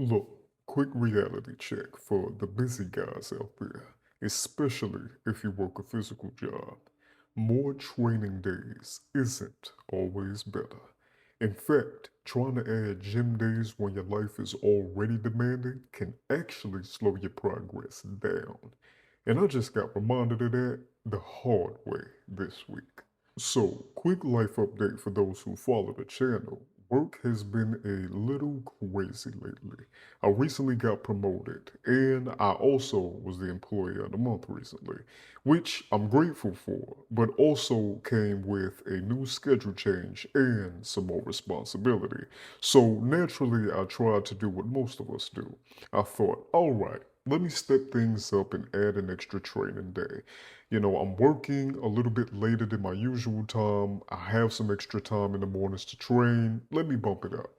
Look, quick reality check for the busy guys out there, especially if you work a physical job. More training days isn't always better. In fact, trying to add gym days when your life is already demanding can actually slow your progress down. And I just got reminded of that the hard way this week. So, quick life update for those who follow the channel. Work has been a little crazy lately. I recently got promoted, and I also was the Employee of the Month recently, which I'm grateful for, but also came with a new schedule change and some more responsibility. So naturally, I tried to do what most of us do. I thought, all right, let me step things up and add an extra training day. I'm working a little bit later than my usual time. I have some extra time in the mornings to train. Let me bump it up.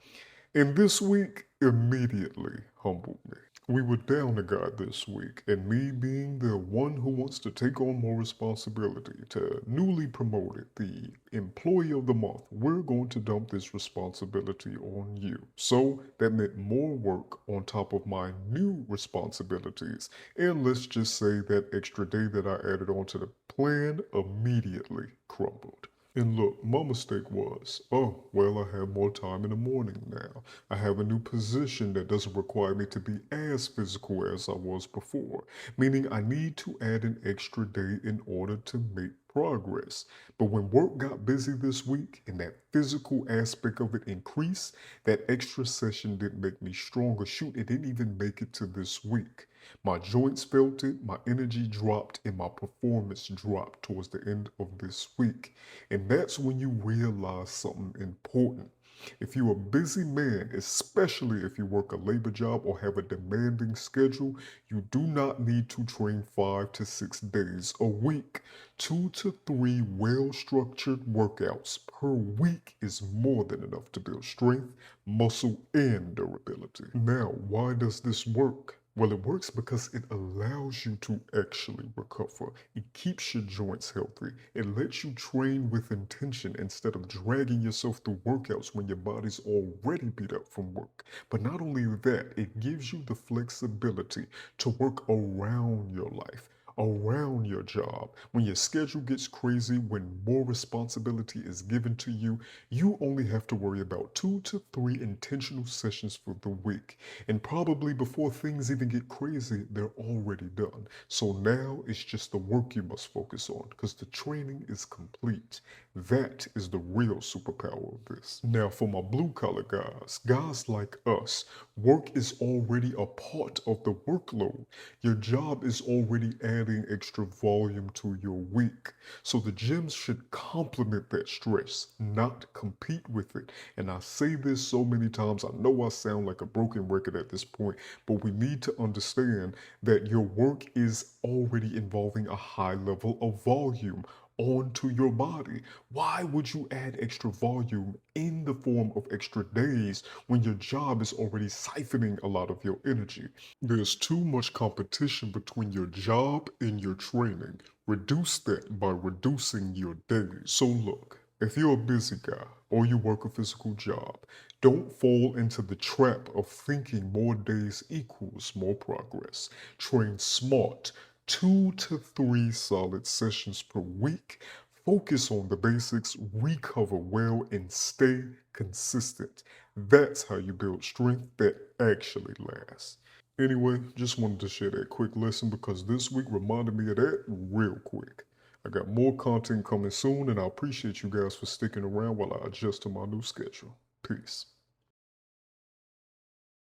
And this week immediately humbled me. We were down a guy this week, and me being the one who wants to take on more responsibility to newly promoted the employee of the month, we're going to dump this responsibility on you. So that meant more work on top of my new responsibilities. And let's just say that extra day that I added onto the plan immediately crumbled. And look, my mistake was, oh, well, I have more time in the morning now. I have a new position that doesn't require me to be as physical as I was before, meaning I need to add an extra day in order to make progress. But when work got busy this week and that physical aspect of it increased, that extra session didn't make me stronger. Shoot, it didn't even make it to this week. My joints felt it, my energy dropped, and my performance dropped towards the end of this week. And that's when you realize something important. If you're a busy man, especially if you work a labor job or have a demanding schedule, you do not need to train 5 to 6 days a week. 2 to 3 well structured workouts per week is more than enough to build strength, muscle, and durability. Now, why does this work? Well, it works because it allows you to actually recover. It keeps your joints healthy. It lets you train with intention instead of dragging yourself through workouts when your body's already beat up from work. But not only that, it gives you the flexibility to work around your life, around your job. When your schedule gets crazy, when more responsibility is given to you, you only have to worry about 2 to 3 intentional sessions for the week. And probably before things even get crazy, they're already done. So now it's just the work you must focus on because the training is complete. That is the real superpower of this. Now, for my blue collar guys, guys like us, work is already a part of the workload. Your job is already adding extra volume to your week. So the gyms should complement that stress, not compete with it. And I say this so many times, I know I sound like a broken record at this point, but we need to understand that your work is already involving a high level of volume onto your body. Why would you add extra volume in the form of extra days when your job is already siphoning a lot of your energy? There's too much competition between your job and your training. Reduce that by reducing your days. So look, if you're a busy guy or you work a physical job, don't fall into the trap of thinking more days equals more progress. Train smart, 2 to 3 solid sessions per week. Focus on the basics, recover well, and stay consistent. That's how you build strength that actually lasts. Anyway, just wanted to share that quick lesson because this week reminded me of that real quick. I got more content coming soon, and I appreciate you guys for sticking around while I adjust to my new schedule. Peace.